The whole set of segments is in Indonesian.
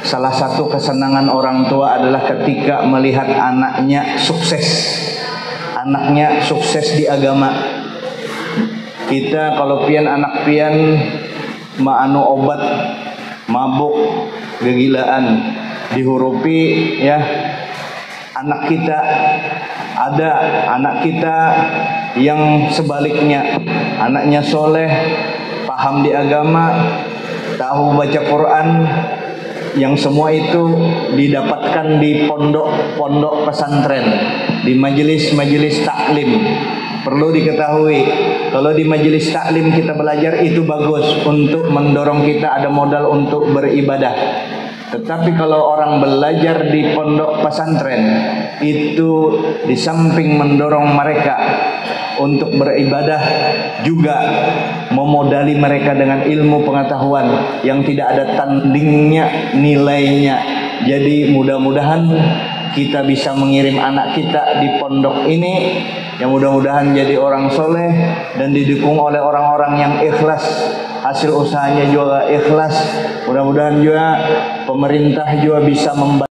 Salah satu kesenangan orang tua adalah ketika melihat anaknya sukses. Anaknya sukses di agama. Kita kalau pian anak pian anu obat, mabuk, kegilaan, dihurupi ya. Anak kita ada anak kita yang sebaliknya, anaknya soleh, paham di agama, tahu baca Quran, yang semua itu didapatkan di pondok-pondok pesantren, di majelis-majelis taklim. Perlu diketahui, kalau di majelis taklim kita belajar itu bagus untuk mendorong kita ada modal untuk beribadah. Tetapi kalau orang belajar di pondok pesantren itu di samping mendorong mereka untuk beribadah juga memodali mereka dengan ilmu pengetahuan yang tidak ada tandingnya nilainya. Jadi mudah-mudahan kita bisa mengirim anak kita di pondok ini yang mudah-mudahan jadi orang soleh dan didukung oleh orang-orang yang ikhlas, hasil usahanya juga ikhlas. Mudah-mudahan juga pemerintah juga bisa membantu.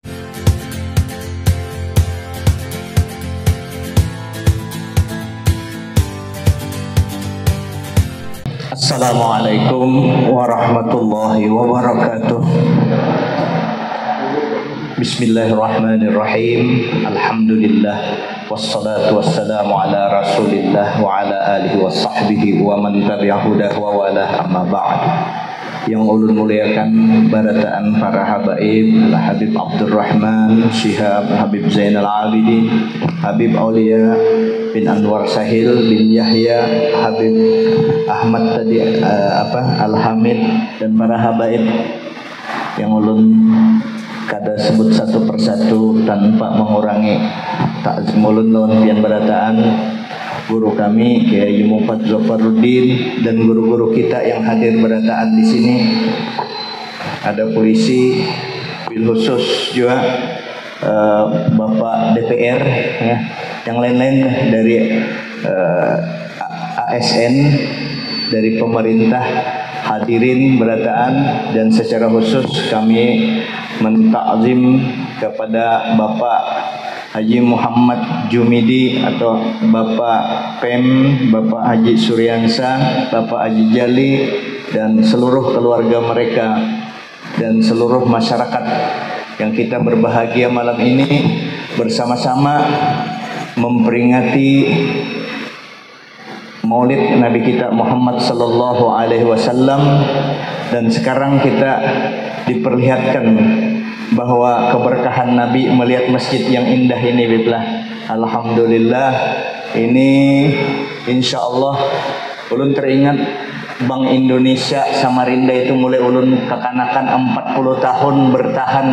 Assalamualaikum warahmatullahi wabarakatuh. Bismillahirrahmanirrahim. Alhamdulillah wassalatu wassalamu ala Rasulillah wa ala alihi wa sahbihi wa man tabi'ahu wa wala amma ba'd. Yang ulun muliakan barataan para habaib, Habib Abdurrahman Syihab, Habib Zainal Abidin, Habib Aulia bin Anwar Sahil bin Yahya, Habib Ahmad tadi Al-Hamid, dan para habaib yang ulun kada sebut satu persatu tanpa mengurangi takzim ulun lawan pian barataan guru kami Kiai Mufad Zafaruddin dan guru-guru kita yang hadir berataan di sini. Ada polisi, bil khusus juga Bapak DPR ya, yang lain-lain dari ASN, dari pemerintah hadirin berataan, dan secara khusus kami mentakzim kepada Bapak Haji Muhammad Jumidi atau Bapak Pem, Bapak Haji Suryansa, Bapak Haji Jali, dan seluruh keluarga mereka dan seluruh masyarakat yang kita berbahagia malam ini bersama-sama memperingati Maulid Nabi kita Muhammad sallallahu alaihi wasallam. Dan sekarang kita diperlihatkan bahwa keberkahan Nabi melihat masjid yang indah ini, Biblah. Alhamdulillah, ini insya Allah ulun teringat Bank Indonesia Samarinda itu mulai ulun kekanakan 40 tahun bertahan,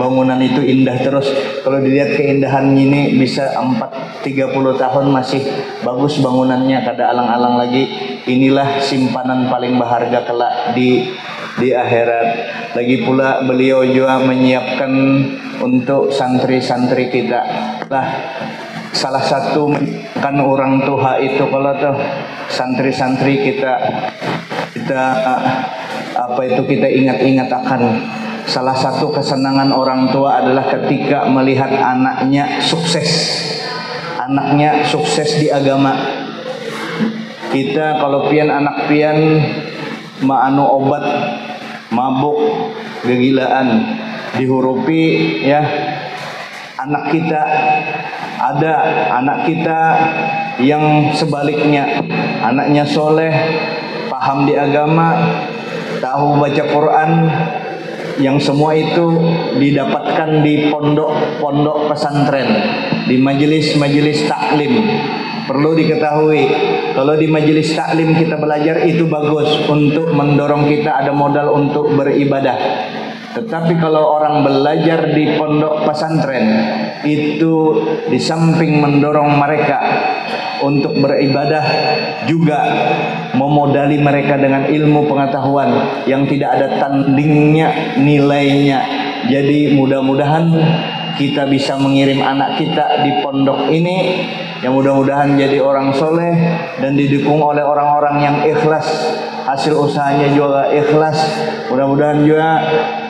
bangunan itu indah terus. Kalau dilihat keindahan ini bisa 30 tahun masih bagus bangunannya, kada alang-alang lagi. Inilah simpanan paling berharga kelak di akhirat. Lagi pula beliau juga menyiapkan untuk santri-santri kita. Lah, salah satu kan orang tua itu kalau tuh santri-santri kita kita ingat-ingat akan salah satu kesenangan orang tua adalah ketika melihat anaknya sukses di agama. Kita kalau pian anak pian anu obat, mabuk, kegilaan, dihurupi ya. Anak kita ada anak kita yang sebaliknya, anaknya soleh, paham di agama, tahu baca Quran, yang semua itu didapatkan di pondok-pondok pesantren, di majelis-majelis taklim. Perlu diketahui, kalau di majelis taklim kita belajar itu bagus untuk mendorong kita ada modal untuk beribadah. Tetapi kalau orang belajar di pondok pesantren itu di samping mendorong mereka untuk beribadah juga memodali mereka dengan ilmu pengetahuan yang tidak ada tandingnya nilainya. Jadi mudah-mudahan kita bisa mengirim anak kita di pondok ini yang mudah-mudahan jadi orang soleh dan didukung oleh orang-orang yang ikhlas, hasil usahanya juga ikhlas. Mudah-mudahan juga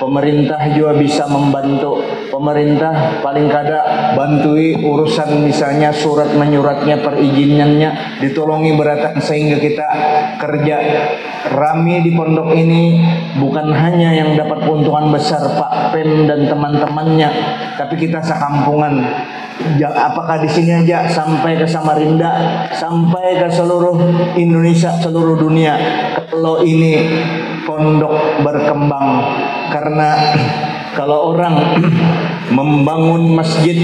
pemerintah juga bisa membantu. Pemerintah paling kada bantui urusan misalnya surat menyuratnya, perizinannya ditolongi beratan sehingga kita kerja rami di pondok ini. Bukan hanya yang dapat keuntungan besar Pak Pem dan teman-temannya, tapi kita sekampungan. Apakah di sini aja sampai ke Samarinda, sampai ke seluruh Indonesia, seluruh dunia. Kalau ini pondok berkembang, karena kalau orang membangun masjid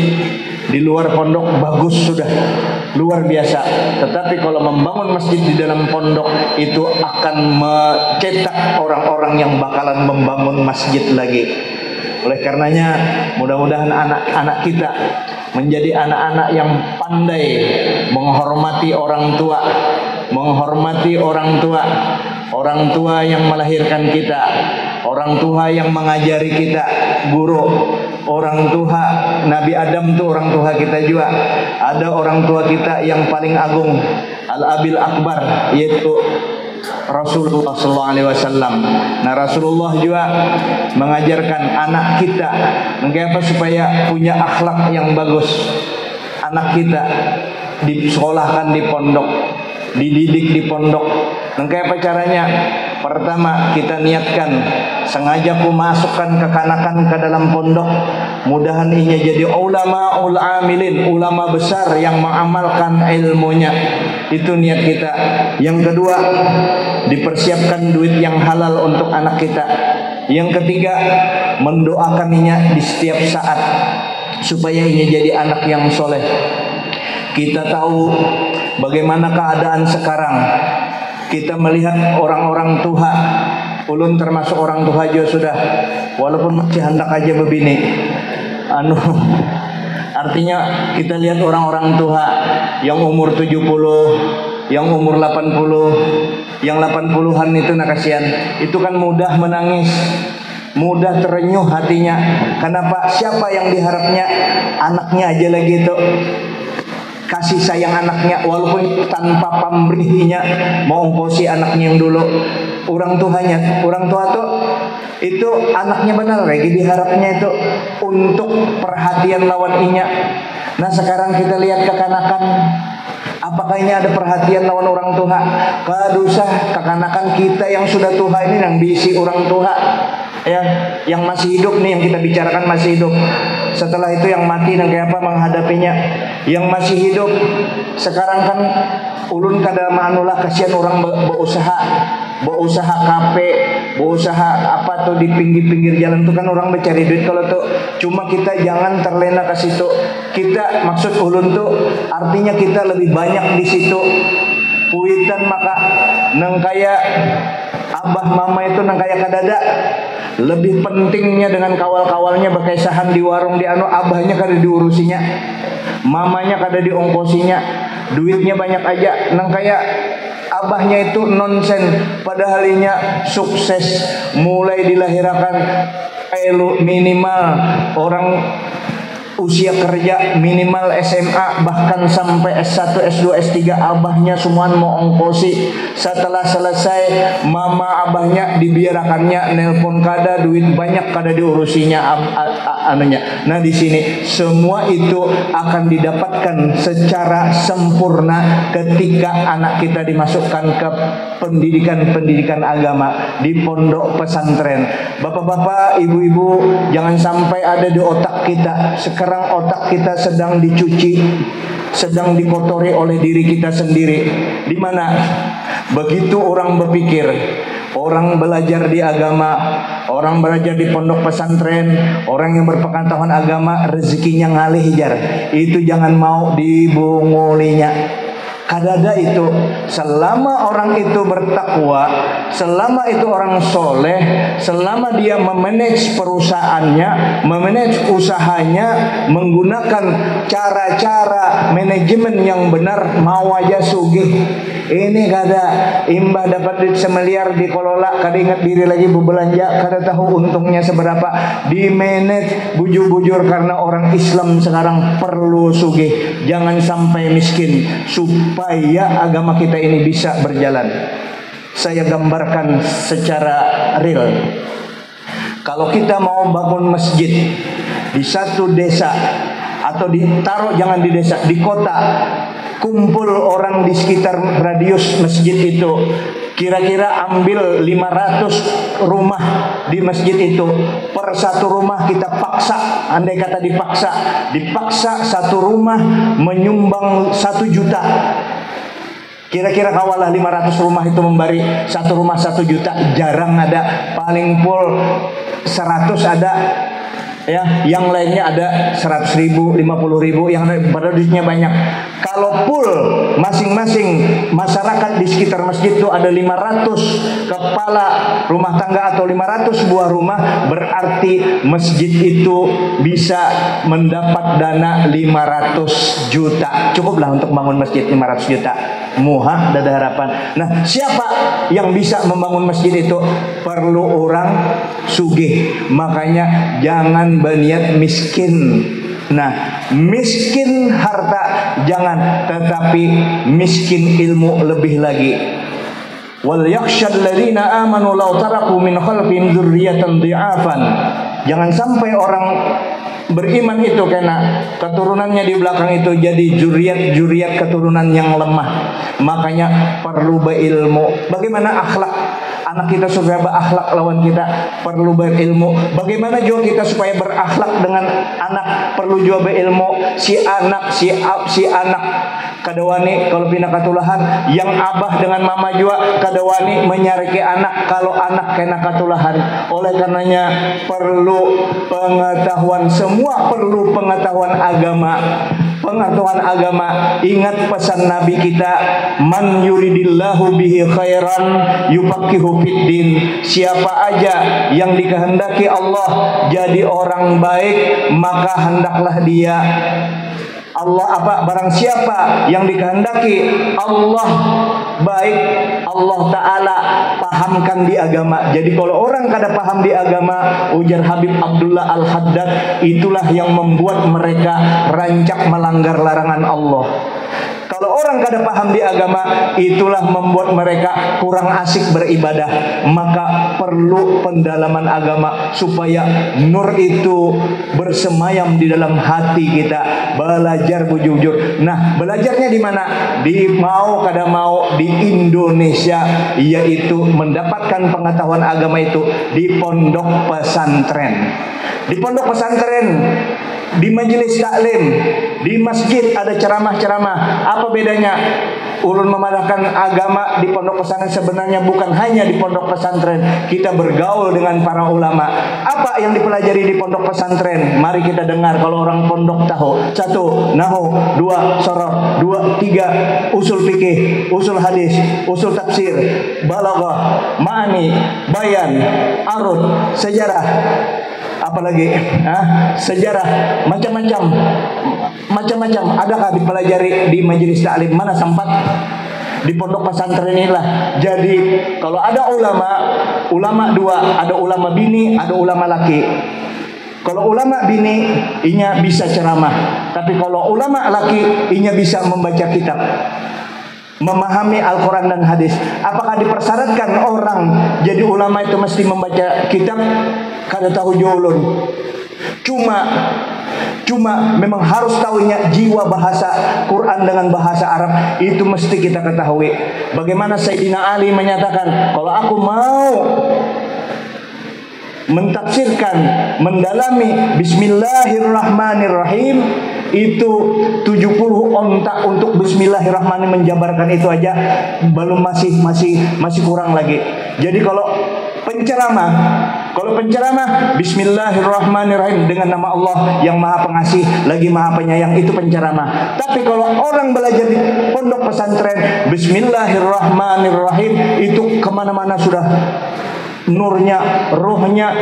di luar pondok bagus sudah luar biasa, tetapi kalau membangun masjid di dalam pondok itu akan mencetak orang-orang yang bakalan membangun masjid lagi. Oleh karenanya mudah-mudahan anak-anak kita menjadi anak-anak yang pandai menghormati orang tua, menghormati orang tua, orang tua yang melahirkan kita, orang tua yang mengajari kita, guru, orang tua Nabi Adam itu orang tua kita juga. Ada orang tua kita yang paling agung, Al-Abil Akbar, yaitu Rasulullah SAW. Nah, Rasulullah juga mengajarkan anak kita mengapa supaya punya akhlak yang bagus. Anak kita disekolahkan di pondok, dididik di pondok. Mengapa caranya? Pertama, kita niatkan sengaja ku masukkan kekanakan ke dalam pondok, mudahan inya jadi ulama amilin, ulama besar yang mengamalkan ilmunya. Itu niat kita. Yang kedua, dipersiapkan duit yang halal untuk anak kita. Yang ketiga, mendoakannya di setiap saat supaya inya jadi anak yang soleh. Kita tahu bagaimana keadaan sekarang. Kita melihat orang-orang tua, ulun termasuk orang tua juga sudah, walaupun masih hendak aja bebini. Artinya kita lihat orang-orang tua yang umur 70, yang umur 80, yang 80-an itu kasihan. Itu kan mudah menangis, mudah terenyuh hatinya. Kenapa? Siapa yang diharapnya? Anaknya aja lagi itu. Kasih sayang anaknya walaupun tanpa pamrihnya, mau ongkosi anaknya yang dulu. Orang tuanya, orang tua tuh itu anaknya benar lagi diharapnya itu untuk perhatian lawan inya. Nah, sekarang kita lihat kekanakan, apakah ini ada perhatian lawan orang tua? Kadusah kekanakan kita yang sudah tua ini yang diisi orang tua, ya, yang masih hidup nih, yang kita bicarakan masih hidup. Setelah itu yang mati dan kayak apa menghadapinya. Yang masih hidup sekarang kan ulun kada manulah, kasihan orang berusaha kafe, berusaha apa tuh di pinggir-pinggir jalan tuh kan orang mencari duit kalau tuh. Cuma kita jangan terlena ke situ. Kita maksud ulun tuh artinya kita lebih banyak di situ. Puitan maka nang kaya abah mama itu nang kaya kadada. Lebih pentingnya dengan kawal-kawalnya berkaisahan di warung di abahnya kada diurusinya, mamanya kada diongkosinya, duitnya banyak aja. Nang kayak abahnya itu nonsen, padahal inya sukses mulai dilahirkan minimal orang usia kerja minimal SMA, bahkan sampai S1, S2, S3 abahnya semua mau ongkosi. Setelah selesai mama abahnya dibiarakannya nelpon kada, duit banyak kada diurusinya anunya. Nah, di sini semua itu akan didapatkan secara sempurna ketika anak kita dimasukkan ke pendidikan agama di pondok pesantren. Bapak-bapak, ibu-ibu, jangan sampai ada di otak kita sekarang otak kita sedang dicuci, sedang dikotori oleh diri kita sendiri. Di mana begitu orang berpikir, orang belajar di agama, orang belajar di pondok pesantren, orang yang berpengetahuan agama, rezekinya ngalih jar. Itu jangan mau dibungulinya. Kadada itu selama orang itu bertakwa, selama itu orang soleh, selama dia memanage perusahaannya, memanage usahanya, menggunakan cara-cara manajemen yang benar, mau aja sugih. Ini kada imbah dapat duit semiliar dikelola, kada ingat diri lagi berbelanja, kada tahu untungnya seberapa, di manage bujur-bujur karena orang Islam sekarang perlu sugih. Jangan sampai miskin supaya agama kita ini bisa berjalan. Saya gambarkan secara real. Kalau kita mau bangun masjid di satu desa atau ditaruh, jangan di desa, di kota, kumpul orang di sekitar radius masjid itu, kira-kira ambil 500 rumah di masjid itu. Per satu rumah kita paksa, andai kata dipaksa satu rumah menyumbang 1 juta. Kira-kira kawalah 500 rumah itu memberi satu rumah 1 juta. Jarang ada, paling pol 100 ada, ya, yang lainnya ada 100.000, 50.000, yang pada duitnya banyak. Kalau full masing-masing masyarakat di sekitar masjid itu ada 500 kepala rumah tangga atau 500 buah rumah, berarti masjid itu bisa mendapat dana 500 juta. Cukuplah untuk bangun masjid 500 juta. Muha dada harapan. Nah, siapa yang bisa membangun masjid itu? Perlu orang sugih. Makanya jangan berniat miskin. Nah, miskin harta jangan, tetapi miskin ilmu lebih lagi. Wal yakhshal ladzina amanu law taraku min khalfihim dzurriyyatan dhi'afan. Jangan sampai orang beriman itu karena keturunannya di belakang itu jadi juriat keturunan yang lemah. Makanya perlu berilmu. Bagaimana akhlak anak kita supaya berakhlak lawan kita, perlu berilmu. Bagaimana juga kita supaya berakhlak dengan anak, perlu juga berilmu. Si anak kadawani kalau pindah katulahan, yang abah dengan mama juga kadawani menyariki anak kalau anak kena katulahan. Oleh karenanya perlu pengetahuan, semua perlu pengetahuan agama. Pengetahuan agama. Ingat pesan Nabi kita, man yuridillahu bihi khairan yufaqihu fiddin. Siapa aja yang dikehendaki Allah jadi orang baik, maka hendaklah dia barang siapa yang dikehendaki Allah baik, Allah Ta'ala pahamkan di agama. Jadi kalau orang kada paham di agama, ujar Habib Abdullah Al-Haddad, itulah yang membuat mereka rancak melanggar larangan Allah. Kalau orang kada paham di agama, itulah membuat mereka kurang asik beribadah. Maka perlu pendalaman agama supaya nur itu bersemayam di dalam hati kita. Belajar bujur-bujur. Nah, belajarnya di mana? Di mau kada mau di Indonesia, yaitu mendapatkan pengetahuan agama itu di pondok pesantren. Di pondok pesantren, di majelis taklim, di masjid ada ceramah-ceramah. Apa bedanya? Ulun memandangkan agama di pondok pesantren sebenarnya bukan hanya di pondok pesantren. Kita bergaul dengan para ulama. Apa yang dipelajari di pondok pesantren? Mari kita dengar kalau orang pondok tahu. 1. Nahu, 2. Sorof, 2, 3. Usul fikih, usul hadis, usul tafsir, balaghah, ma'ani, bayan, arud, sejarah. Apalagi sejarah, macam-macam adakah dipelajari di majelis taklim? Mana sempat? Di pondok pesantren inilah. Jadi kalau ada ulama 2, ada ulama bini, ada ulama laki. Kalau ulama bini, inya bisa ceramah. Tapi kalau ulama laki, inya bisa membaca kitab, memahami Al-Quran dan hadis. Apakah dipersyaratkan orang jadi ulama itu mesti membaca kitab? Kada tahu jolon. Cuma memang harus tahunya jiwa bahasa Quran dengan bahasa Arab itu mesti kita ketahui. Bagaimana Sayyidina Ali menyatakan, kalau aku mau mentafsirkan, mendalami Bismillahirrahmanirrahim, itu 70 ontak untuk Bismillahirrahmanirrahim, menjabarkan itu aja belum, masih kurang lagi. Jadi kalau penceramah Bismillahirrahmanirrahim dengan nama Allah yang Maha Pengasih lagi Maha Penyayang, itu penceramah. Tapi kalau orang belajar di pondok pesantren Bismillahirrahmanirrahim, itu kemana-mana sudah nurnya, rohnya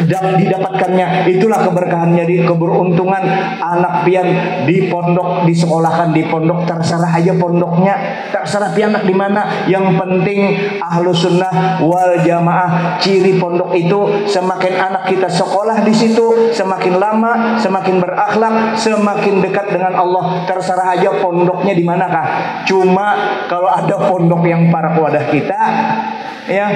didapatkannya. Itulah keberkahannya, di keberuntungan anak pian di pondok, disekolahkan di pondok. Terserah aja pondoknya, terserah pianak di mana. Yang penting ahlus sunnah wal jamaah. Ciri pondok itu semakin anak kita sekolah di situ, semakin lama, semakin berakhlak, semakin dekat dengan Allah. Terserah aja pondoknya di manakah. Cuma kalau ada pondok yang parak wadah kita, ya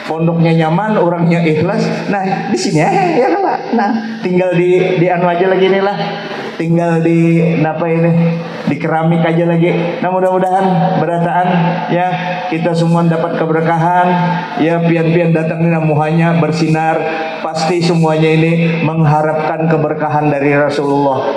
pondoknya nyaman, orangnya ikhlas, nah di sini ya lah. Nah, tinggal di anu aja lagi nih lah. Tinggal di apa ini? Di keramik aja lagi. Nah, mudah-mudahan berataan ya kita semua dapat keberkahan. Ya pian-pian datang ini muhanya bersinar. Pasti semuanya ini mengharapkan keberkahan dari Rasulullah.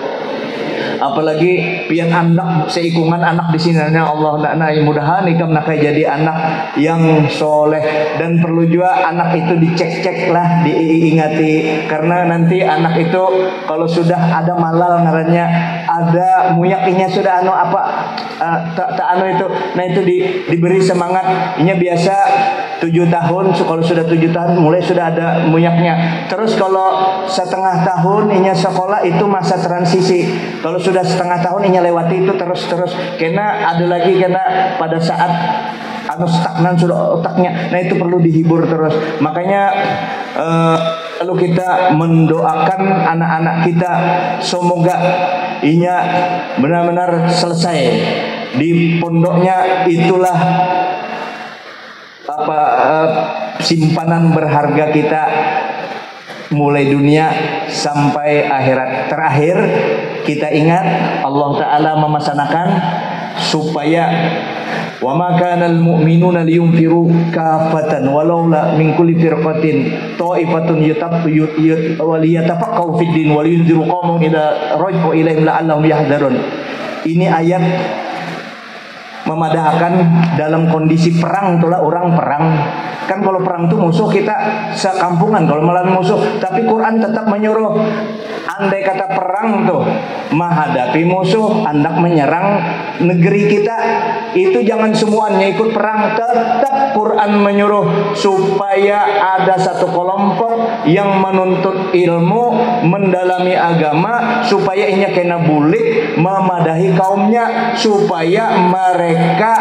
Apalagi pian anak seikungan anak di sini Allah nak mudahan ikam nak jadi anak yang soleh, dan perlu juga anak itu dicek-cek lah, diingati, karena nanti anak itu kalau sudah ada malal ngarannya, ada muyakinya sudah anu apa tak anu itu, nah itu diberi semangat. Ini biasa 7 tahun, kalau sudah 7 tahun mulai sudah ada muyaknya. Terus kalau setengah tahun inya sekolah itu masa transisi. Kalau sudah setengah tahun inya lewati itu terus kena ada lagi kena pada saat anu stagnan sudah otaknya. Nah itu perlu dihibur terus. Makanya lalu kita mendoakan anak-anak kita semoga inya benar-benar selesai di pondoknya. Itulah apa simpanan berharga kita mulai dunia sampai akhirat. Terakhir kita ingat Allah Ta'ala memasanakan supaya wa ma kana al-mu'minuna liyunfiru kafatan walaula min kulli firqatin ta'ifatun yatafaqahu fid din wa liyunziru qauman idza raja'u ilaihim la'allahum yahdharun. Ini ayat memadahkan dalam kondisi perang. Itulah orang perang kan, kalau perang itu musuh kita sekampungan kalau melawan musuh, tapi Quran tetap menyuruh andai kata perang tuh menghadapi musuh, hendak menyerang negeri kita, itu jangan semuanya ikut perang. Tetap Quran menyuruh supaya ada satu kelompok yang menuntut ilmu, mendalami agama, supaya inya kena bulik memadahi kaumnya, supaya mereka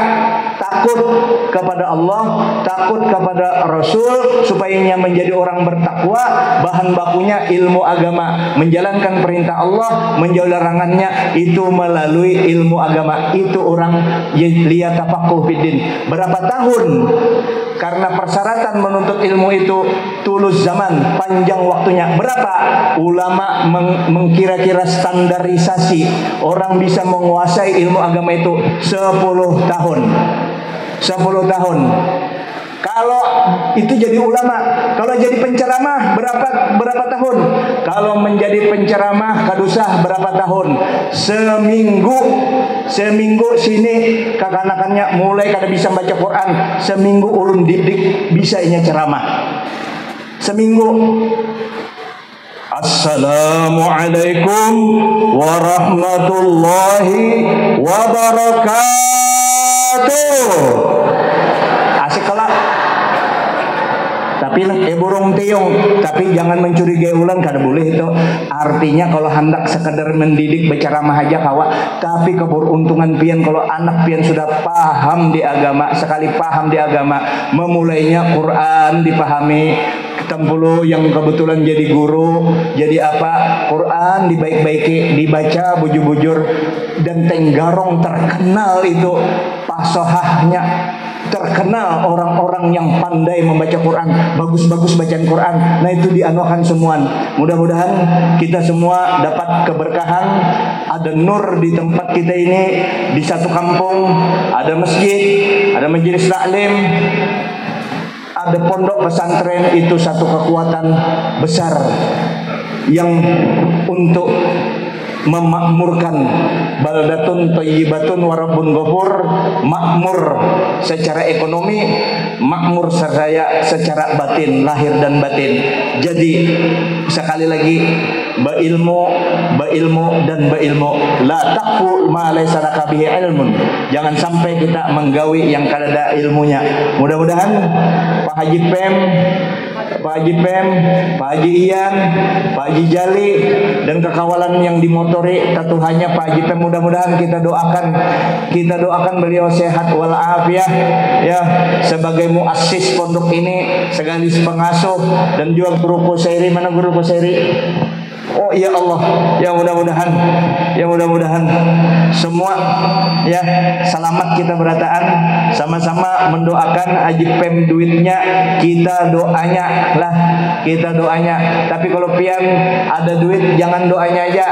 takut kepada Allah, takut kepada Rasul, supaya inya menjadi orang bertakwa. Bahan bakunya ilmu agama, menjalankan perintah Allah, menjauhi larangannya, itu melalui ilmu agama. Itu orang liyatafaqahu fiddin. Berapa tahun? Karena persyaratan menuntut ilmu itu tulus zaman, panjang waktunya. Berapa? Ulama mengkira-kira standarisasi orang bisa menguasai ilmu agama itu 10 tahun. 10 tahun. Kalau itu jadi ulama, kalau jadi penceramah berapa tahun? Kalau menjadi penceramah kadusah berapa tahun? Seminggu sini kakanakannya mulai kada bisa baca Quran, seminggu ulun didik bisa inya ceramah. Seminggu. Assalamualaikum warahmatullahi wabarakatuh. Asik kelak. Tapi burung tiung, tapi jangan mencurigai ulang, kada boleh itu. Artinya kalau hendak sekedar mendidik berceramah aja kawa, tapi keberuntungan pian kalau anak pian sudah paham di agama, sekali paham di agama, memulainya Quran dipahami. Tempulu yang kebetulan jadi guru, jadi apa, Quran dibaik-baiki, dibaca bujur-bujur, dan Tenggarong terkenal itu pasohahnya, terkenal orang-orang yang pandai membaca Quran, bagus-bagus bacaan Quran. Nah itu dianukan semua. Mudah-mudahan kita semua dapat keberkahan, ada nur di tempat kita ini, di satu kampung ada masjid, ada majelis taklim, ada pondok pesantren. Itu satu kekuatan besar yang untuk memakmurkan baldatun thayyibatun wa rabbun ghafur, makmur secara ekonomi, makmur secara batin, lahir dan batin. Jadi sekali lagi berilmu dan berilmu. La taqfu ma laysa laka bihi ilmun. Jangan sampai kita menggawi yang kada ada ilmunya. Mudah-mudahan Pak Haji Pem, Pak Haji Ian, Pak Haji Jali, dan kekawalan yang dimotori tatuhannya Pak Haji Pem, mudah-mudahan kita doakan beliau sehat walafiat ya, sebagai muassis pondok ini, sekaligus pengasuh, dan juga guru Kusairi. Mana guru Kusairi? Oh ya Allah, ya mudah-mudahan semua ya selamat kita berataan, sama-sama mendoakan Haji Pem duitnya, kita doanya lah, tapi kalau pian ada duit jangan doanya aja.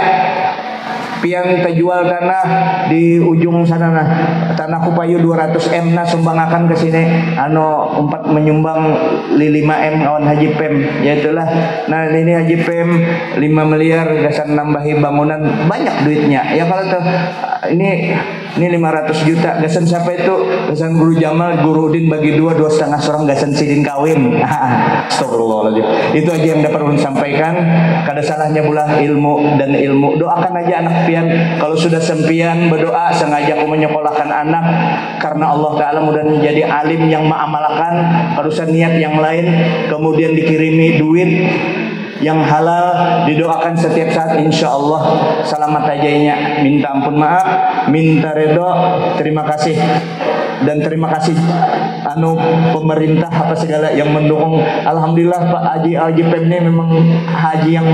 Pian terjual tanah di ujung sana nah, tanah Kupayu 200 M nah sumbangakan ke sini empat menyumbang 5 M kawan Haji Pem, ya itulah. Nah ini Haji Pem 5 miliar gasan nambahi bangunan, banyak duitnya ya. Kalau tuh ini 500 juta gasan siapa itu, gasan Guru Jamal, Guru Udin bagi 2,5 orang gasan sidin kawin. Astagfirullahaladzim. Itu aja yang dapat ulun sampaikan. Kada salahnya pula ilmu dan ilmu. Doakan aja anak pian, kalau sudah sempian berdoa sengaja aku menyekolahkan anak karena Allah Ta'ala mudah menjadi alim yang mengamalkan, harusan niat yang lain, kemudian dikirimi duit yang halal, didoakan setiap saat, insya Allah selamat ajainya. Minta ampun maaf, minta redho, terima kasih. Dan terima kasih pemerintah apa segala yang mendukung. Alhamdulillah Pak Haji Pem ini memang haji yang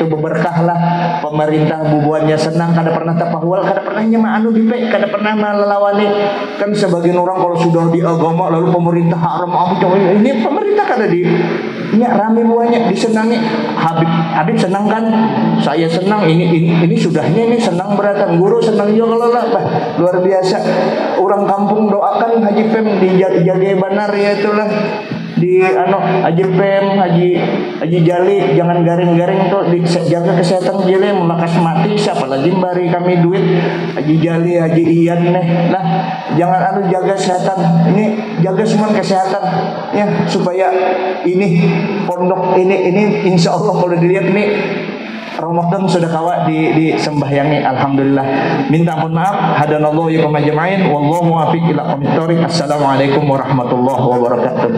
berberkah lah. Pemerintah bubuannya senang, kada pernah tapahwal, kada pernah nyema dipe, kada pernah melalawani. Kan sebagian orang kalau sudah di agama lalu pemerintah haram ini pemerintah kada di rame buahnya disenangi. Habib senang kan, saya senang, ini sudahnya ini senang beratan, guru senang juga lah, luar biasa. Orang kampung doakan Haji Pem dijaga benar ya itulah. Di Haji Pem, Haji Jali jangan garing-garing tuh, dijaga kesehatan jeli melakas mati, siapa lagi bari kami duit. Haji Jali, Haji Ian lah, jangan jaga kesehatan, ini jaga semua kesehatan ya, supaya ini pondok ini insya Allah kalau dilihat nih Ramadan sudah kawa disembahyangi. Alhamdulillah. Minta ampun maaf. Hadanallahu yakum ajma'in. Wallahu muwaffiq ila aqwamit thoriq. Assalamualaikum warahmatullahi wabarakatuh.